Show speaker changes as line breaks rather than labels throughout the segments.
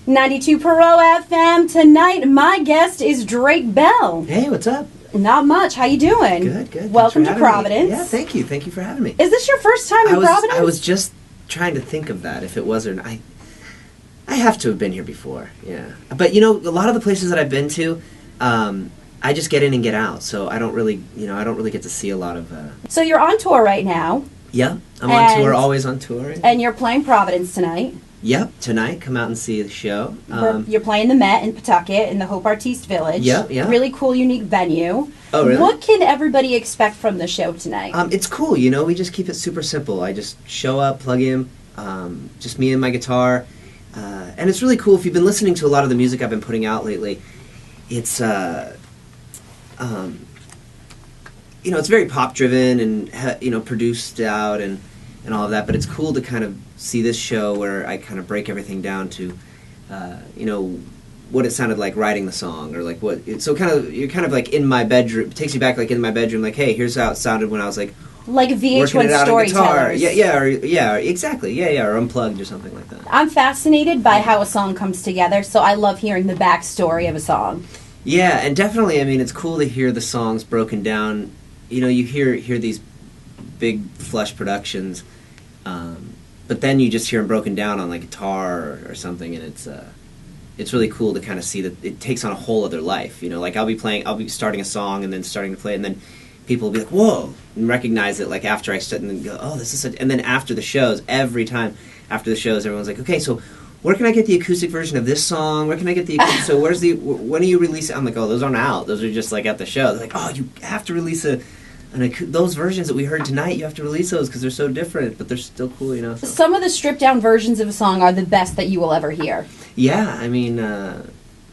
92 ProFM. Tonight, my guest is Drake Bell.
Hey, what's up?
Not much. How you doing?
Good.
Welcome to Providence.
Yeah, thank you. Thank you for having me.
Is this your first time in Providence?
I was just trying to think of that, if it was or not. I have to have been here before, yeah. But, a lot of the places that I've been to, I just get in and get out. So I don't really get to see a lot of...
So you're on tour right now.
Yeah, I'm on tour, always on tour.
And you're playing Providence tonight.
Yep, tonight. Come out and see the show.
You're playing the Met in Pawtucket in the Hope Artiste Village.
Yeah.
Really cool, unique venue.
Oh, really?
What can everybody expect from the show tonight?
It's cool, we just keep it super simple. I just show up, plug in, just me and my guitar. And it's really cool. If you've been listening to a lot of the music I've been putting out lately, it's it's very pop driven and produced out and all of that. But it's cool to kind of see this show where I kind of break everything down to, what it sounded like writing the song, or like what. You're kind of like in my bedroom. It takes you back like in my bedroom. Like, hey, here's how it sounded when I was like
VH1 storytellers.
Yeah, exactly. Yeah, or Unplugged or something like that.
I'm fascinated by how a song comes together, so I love hearing the backstory of a song.
Yeah, and definitely, it's cool to hear the songs broken down. You hear these big flush productions, but then you just hear them broken down on like guitar or something, and it's really cool to kind of see that it takes on a whole other life. Like I'll be starting a song and then starting to play it, and then people will be like, whoa, and recognize it like after I start, and then go, oh, this is such, and then after the shows, every time after the shows, everyone's like, okay, so where can I get the acoustic version of this song? Where can I get the acoustic, so when do you release it? I'm like, oh, those aren't out. Those are just like at the show. They're like, oh, you have to release those versions that we heard tonight, you have to release those because they're so different, but they're still cool,
Some of the stripped down versions of a song are the best that you will ever hear.
Yeah, a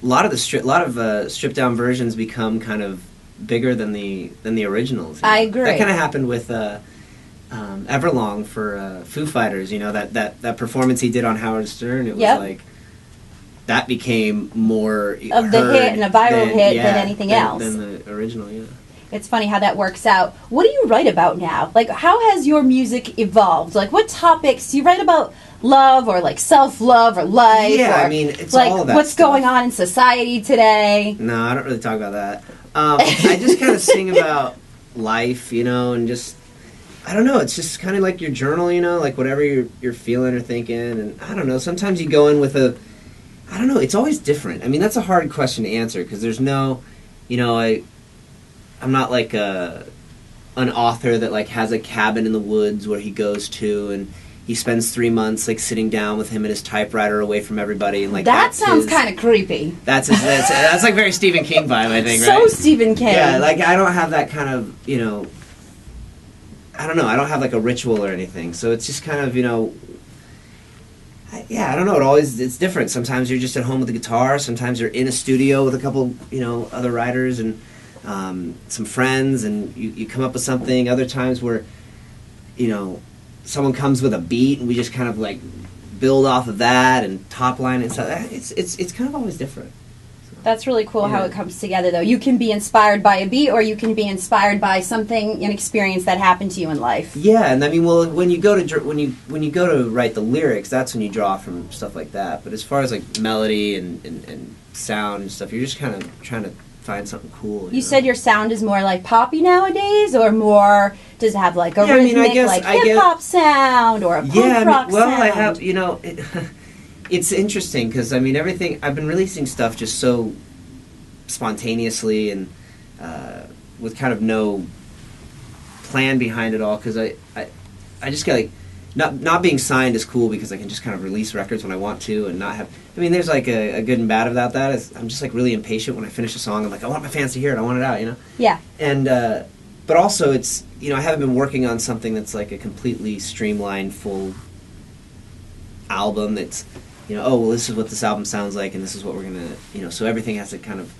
lot of stripped down versions become kind of bigger than the originals.
I agree.
That kind of happened with Everlong for Foo Fighters. That performance he did on Howard Stern. It was like that became more
of the hit and a viral hit than anything else.
Than the original. Yeah.
It's funny how that works out. What do you write about now? Like, how has your music evolved? Like, what topics do you write about? Love or like self-love or life?
Yeah,
or,
it's
like
all of that
what's
stuff.
going on in society today.
No, I don't really talk about that. I just kind of sing about life, and just, I don't know, it's just kind of like your journal, like whatever you're feeling or thinking, and I don't know, sometimes you go in with I don't know, it's always different. That's a hard question to answer, because there's no, I'm not like an author that like has a cabin in the woods where he goes to, and he spends 3 months like sitting down with him at his typewriter away from everybody, and like
that sounds kind of creepy.
That's like very Stephen King vibe, I think, right?
So Stephen King.
Yeah, like I don't have that kind of, I don't know, I don't have like a ritual or anything. So it's just kind of, I don't know, it's different. Sometimes you're just at home with a guitar, sometimes you're in a studio with a couple, other writers and some friends, and you come up with something. Other times where, someone comes with a beat and we just kind of like build off of that and top line and stuff. It's kind of always different. So,
that's really cool how it comes together, though. You can be inspired by a beat, or you can be inspired by something, an experience that happened to you in life.
Yeah, and when you go to write the lyrics, that's when you draw from stuff like that. But as far as like melody and sound and stuff, you're just kind of trying to find something cool.
You said your sound is more like poppy nowadays, or more, does it have like a rhythmic, hip hop sound, or a punk rock sound?
I have, it's interesting because everything, I've been releasing stuff just so spontaneously and with kind of no plan behind it all, because I just get like, not being signed is cool because I can just kind of release records when I want to and not have... there's like a good and bad about that. I'm just like really impatient when I finish a song. I'm like, I want my fans to hear it. I want it out,
Yeah.
And, but also it's, I haven't been working on something that's like a completely streamlined, full album that's, this is what this album sounds like and this is what we're going to, so everything has to kind of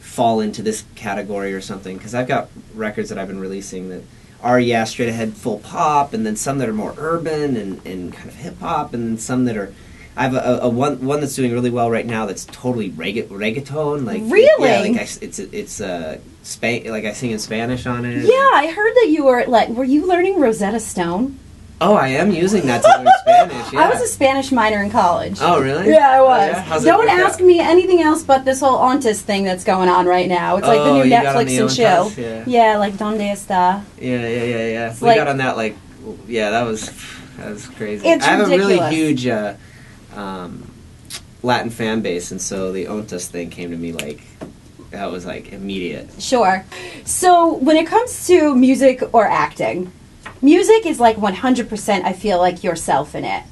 fall into this category or something. Because I've got records that I've been releasing that are, straight ahead full pop, and then some that are more urban and kind of hip hop, and then some that are... I have a one that's doing really well right now that's totally reggaeton. Like,
really?
Yeah, like it's like I sing in Spanish on it.
Yeah, I heard that you were you learning Rosetta Stone?
Oh, I am using that to learn Spanish. Yeah.
I was a Spanish minor in college.
Oh, really?
Yeah, I was.
Oh, yeah? How's it
Don't
work
ask
out?
me anything else but this whole Ontas thing that's going on right now. It's like the new
you got on
Netflix
the
and
Ontas?
chill.
Yeah.
Like Donde Está?
Yeah. We
like-
got on that, like, yeah, that was crazy.
It's
I have
ridiculous.
a really huge Latin fan base, and so the Ontas thing came to me, like, that was, like, immediate.
Sure. So when it comes to music or acting, music is like 100%, I feel like, yourself in it.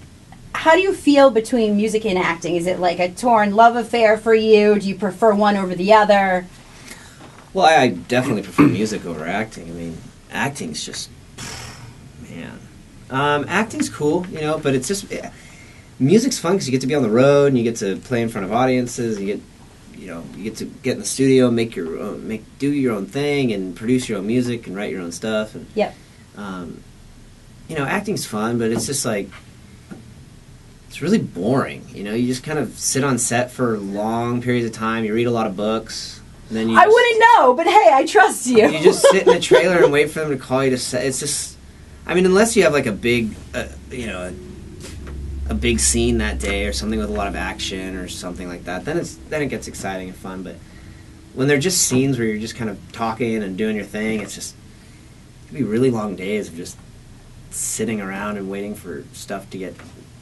How do you feel between music and acting? Is it like a torn love affair for you? Do you prefer one over the other?
Well, I definitely prefer music over acting. I mean, acting's just, man. Acting's cool, you know, but it's just, music's fun because you get to be on the road and you get to play in front of audiences. You get to get in the studio, and do your own thing, and produce your own music and write your own stuff. And,
Yep.
you know, acting's fun, but it's just like, it's really boring. You know, you just kind of sit on set for long periods of time. You read a lot of books. And then
I wouldn't know, but hey, I trust you.
You just sit in a trailer and wait for them to call you to set. It's just, I mean, unless you have like a big, a big scene that day or something with a lot of action or something like that, then it gets exciting and fun. But when they're just scenes where you're just kind of talking and doing your thing, it's just, it can be really long days of just sitting around and waiting for stuff to get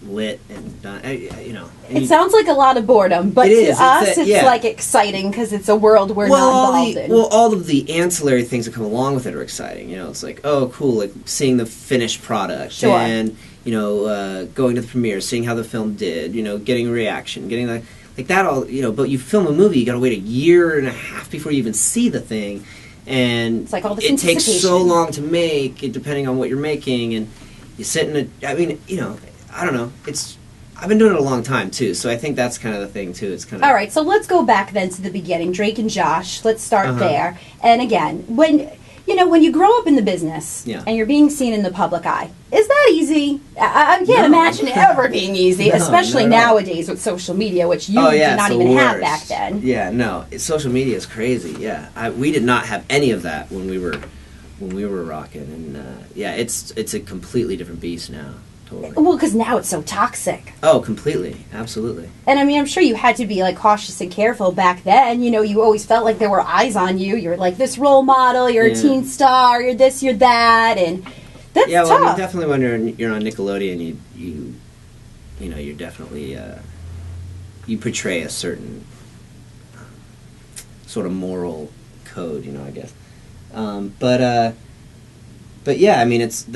lit and done. You know, and
It sounds like a lot of boredom, but
It
to
is.
us, it's
Yeah.
like exciting because it's a world we're not involved in.
Well, all of the ancillary things that come along with it are exciting. You know, it's like, oh, cool, like seeing the finished product,
Sure.
and you know, going to the premiere, seeing how the film did. You know, getting a reaction, getting like that all. You know, but you film a movie, you got to wait a year and a half before you even see the thing, and
It's like all this
it takes so
anticipation.
long to make, depending on what you're making, and you sit in a. I mean, you know, I don't know. I've been doing it a long time too, so I think that's kind of the thing too. It's kind of
All right, so let's go back then to the beginning. Drake and Josh. Let's start
Uh-huh.
there. And again, when you grow up in the business
Yeah.
and you're being seen in the public eye, is that easy? I can't
No.
imagine it ever being easy,
No,
especially
not at all.
nowadays with social media, which you
Oh, yeah,
did not
it's the
even have
worst.
back then.
Yeah, no, social media is crazy. Yeah, we did not have any of that when we were rocking, and yeah, it's a completely different beast now. Totally.
Well, because now it's so toxic.
Oh, completely, absolutely.
And I mean, I'm sure you had to be like cautious and careful back then. You know, you always felt like there were eyes on you. You're like this role model. You're a
Yeah.
teen star. You're this. You're that. And that's
Yeah, well, I mean,
tough.
definitely when you're on Nickelodeon, you know, you're definitely you portray a certain sort of moral code, you know, I guess. But yeah, I mean, it's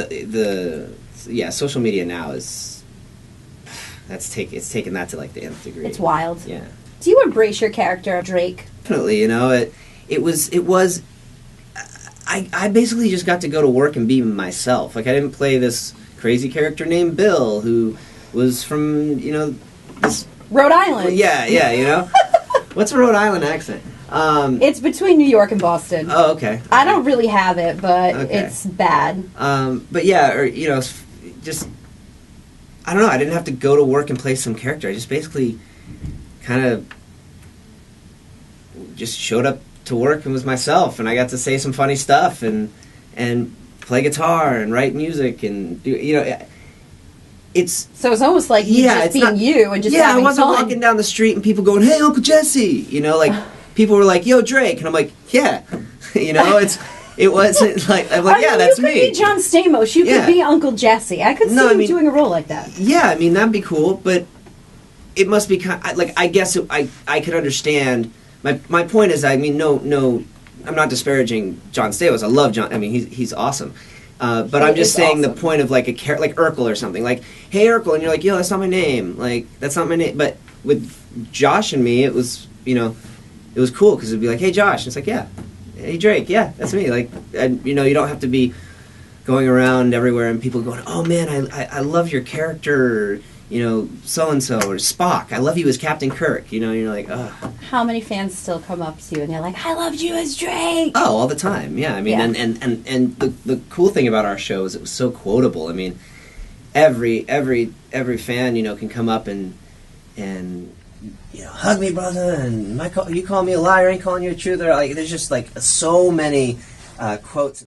yeah, social media now is it's taken that to like the nth degree.
It's wild.
Yeah,
Do you embrace your character, Drake?
definitely. You know, it was. I basically just got to go to work and be myself. Like I didn't play this crazy character named Bill who was from this.
Rhode Island.
Yeah, you know. What's a Rhode Island accent?
It's between New York and Boston.
Oh, okay.
I don't really have it, but
Okay.
it's bad.
But yeah, or just I don't know. I didn't have to go to work and play some character. I just basically kind of just showed up to work and was myself, and I got to say some funny stuff and play guitar and write music and do It's
So it's almost like you just
it's
being
not-
you and just
yeah. I
having
wasn't
fun.
walking down the street and people going, "Hey, Uncle Jesse," like people were like, "Yo, Drake," and I'm like, "Yeah," It wasn't like I'm like,
I
"Yeah,
mean,
that's
you could
me."
be John Stamos. You
Yeah.
could be Uncle Jesse. I could see
No, I
you
mean-
doing a role like that.
Yeah, I mean that'd be cool, but it must be like I guess I could understand. My point is, I mean, no, I'm not disparaging John Stamos. I love John. I mean, he's awesome. But I'm
He
just
is
saying
awesome.
the point of like like Urkel or something. Like, "Hey Urkel," and you're like, "Yo, that's not my name. Like, that's not my name." But with Josh and me, it was it was cool because it'd be like, "Hey Josh," and it's like, "Yeah, hey Drake, yeah, that's me." Like, and you don't have to be going around everywhere and people going, "Oh man, I love your character, so and so or Spock. I love you as Captain Kirk." You're like, "Oh,
How many fans still come up to you and they're like, "I loved you as Drake"?
oh, all the time." Yeah, I mean,
Yeah.
and the cool thing about our show is it was so quotable. I mean, every fan can come up and hug me, brother, and you call me a liar, I ain't calling you a truther. Like, there's just like so many quotes.